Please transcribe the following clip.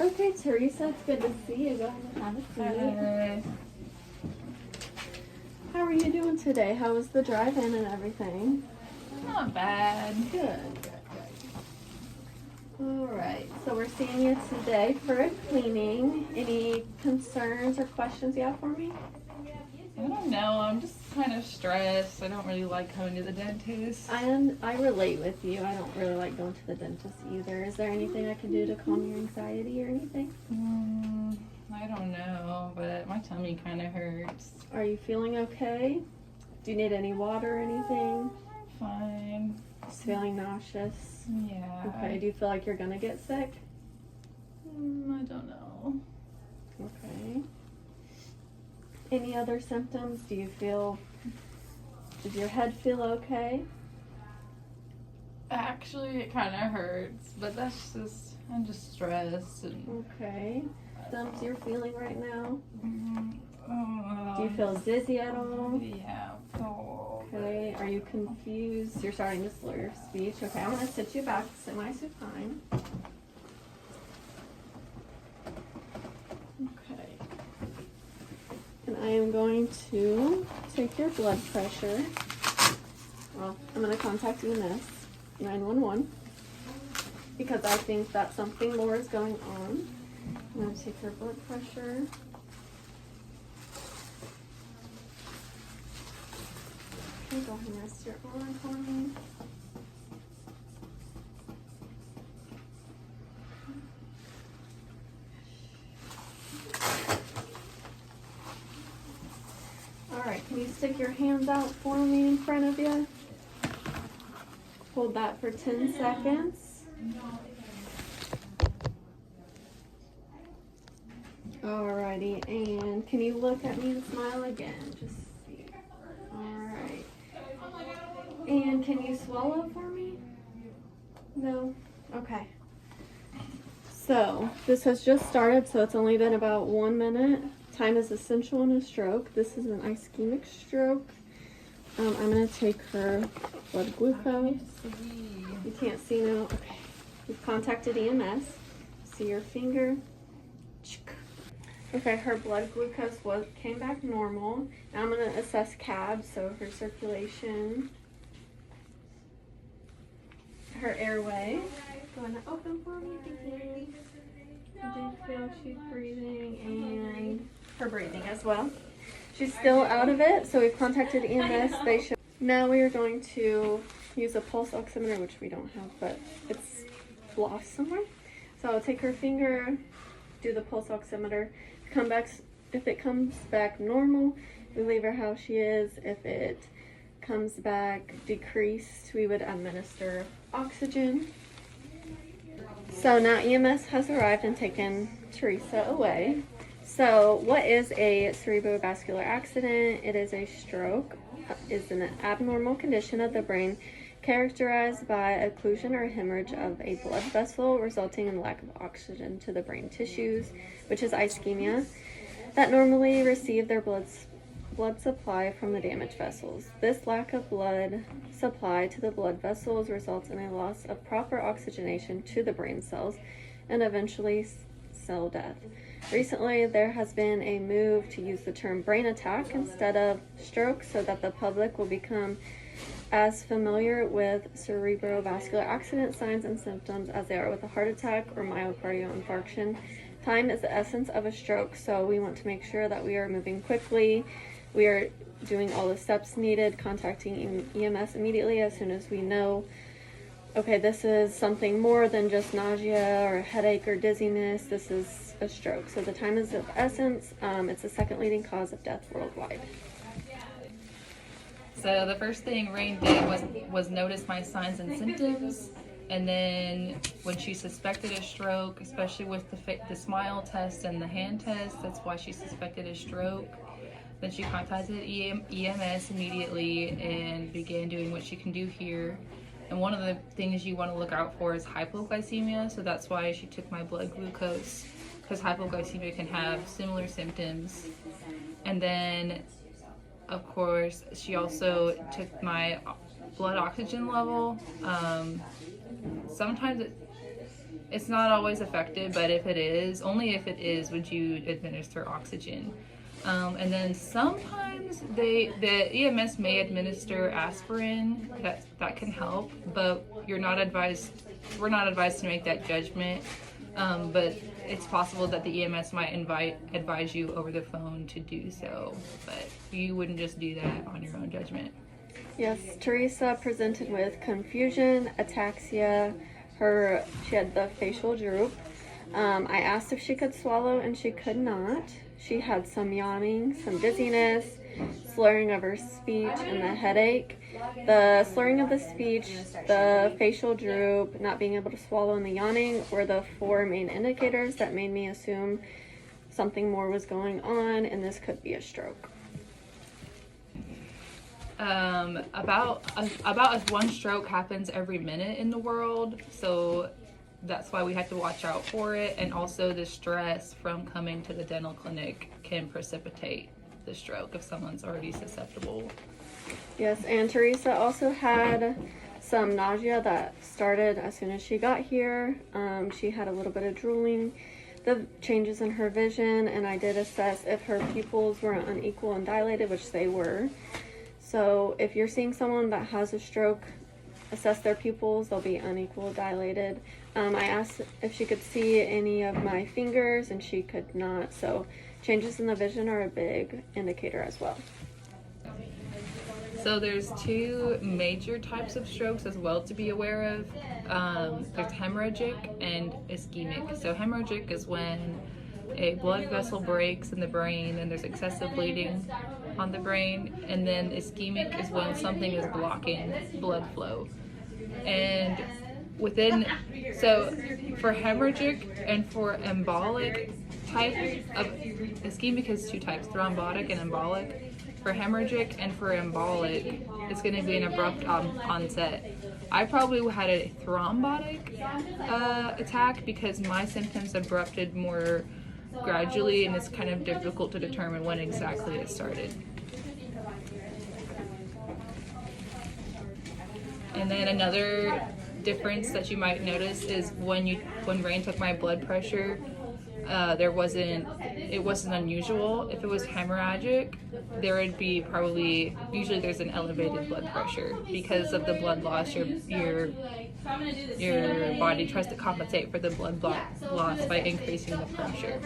Okay, Teresa, it's good to see you. Go ahead and have a seat. How are you doing today? How was the drive-in and everything? Not bad. Good. All right, so we're seeing you today for a cleaning. Any concerns or questions you have for me? I don't know. I'm just kind of stressed. I don't really like coming to the dentist. I relate with you. I don't really like going to the dentist either. Is there anything I can do to calm your anxiety or anything? I don't know, but my tummy kind of hurts. Are you feeling okay? Do you need any water or anything? Fine. Just feeling nauseous? Yeah. Okay, do you feel like you're gonna get sick? I don't know. Okay. Any other symptoms? Does your head feel okay? Actually, it kind of hurts, but I'm just stressed. And Okay. Symptoms you're feeling right now? Do you do feel dizzy at all? Yeah. Okay. Are you confused? You're starting to slur your speech. Okay, I'm gonna sit you back semi-supine. Okay. And I am going to take your blood pressure. Well, I'm going to contact EMS 911 because I think that something more is going on. I'm going to take your blood pressure. Okay, go ahead and rest your arm for me. Alright, can you stick your hands out for me in front of you? Hold that for 10 seconds. Alrighty, and can you look at me and smile again? Just see. Alright. And can you swallow for me? No? Okay. So, this has just started, so it's only been about 1 minute. Time is essential in a stroke. This is an ischemic stroke. I'm going to take her blood glucose. You can't see now? Okay. We've contacted EMS. See your finger. Okay, her blood glucose came back normal. Now I'm going to assess CAB, so her circulation, her airway. Go ahead and open for me. I do feel she's breathing and her breathing as well. She's still out of it, so we've contacted EMS. Now we are going to use a pulse oximeter, which we don't have, but it's lost somewhere. So I'll take her finger, do the pulse oximeter. If it comes back normal, we leave her how she is. If it comes back decreased, we would administer oxygen. So now EMS has arrived and taken Teresa away. So what is a cerebrovascular accident? It is a stroke. It's an abnormal condition of the brain characterized by occlusion or hemorrhage of a blood vessel resulting in lack of oxygen to the brain tissues, which is ischemia, that normally receive their blood supply from the damaged vessels. This lack of blood supply to the blood vessels results in a loss of proper oxygenation to the brain cells and eventually cell death. Recently, there has been a move to use the term brain attack instead of stroke so that the public will become as familiar with cerebrovascular accident signs and symptoms as they are with a heart attack or myocardial infarction. Time is the essence of a stroke, so we want to make sure that we are moving quickly. We are doing all the steps needed, contacting EMS immediately as soon as we know, okay, this is something more than just nausea or headache or dizziness. This is a stroke. So the time is of essence. It's the second leading cause of death worldwide. So the first thing Rain did was notice my signs and symptoms. And then when she suspected a stroke, especially with the smile test and the hand test, that's why she suspected a stroke. Then she contacted EMS immediately and began doing what she can do here. And one of the things you want to look out for is hypoglycemia, so that's why she took my blood glucose, because hypoglycemia can have similar symptoms. And then, of course, she also took my blood oxygen level. Sometimes It's not always effective, but if it is, only if it is, would you administer oxygen. And then sometimes the EMS may administer aspirin. That can help, but we're not advised to make that judgment. But it's possible that the EMS might advise you over the phone to do so, but you wouldn't just do that on your own judgment. Yes, Teresa presented with confusion, ataxia. She had the facial droop. I asked if she could swallow, and she could not. She had some yawning, some dizziness, slurring of her speech, and the headache. The slurring of the speech, the facial droop, not being able to swallow, and the yawning were the 4 main indicators that made me assume something more was going on, and this could be a stroke. About 1 stroke happens every minute in the world, so that's why we have to watch out for it. And also the stress from coming to the dental clinic can precipitate the stroke if someone's already susceptible. Yes, and Teresa also had some nausea that started as soon as she got here. She had a little bit of drooling, the changes in her vision, and I did assess if her pupils were unequal and dilated, which they were. So if you're seeing someone that has a stroke, assess their pupils. They'll be unequal, dilated. I asked if she could see any of my fingers, and she could not. So changes in the vision are a big indicator as well. So there's 2 major types of strokes as well to be aware of. There's hemorrhagic and ischemic. So hemorrhagic is when a blood vessel breaks in the brain and there's excessive bleeding on the brain, and then ischemic is when something is blocking blood flow. And so for hemorrhagic and for embolic type of ischemic has 2 types, thrombotic and embolic. For hemorrhagic and for embolic, it's going to be an abrupt onset. I probably had a thrombotic attack because my symptoms abrupted more gradually, and it's kind of difficult to determine when exactly it started. And then another difference that you might notice is when Rain took my blood pressure, it wasn't unusual. If it was hemorrhagic, there would be usually there's an elevated blood pressure because of the blood loss. Your body tries to compensate for the blood loss by increasing the pressure.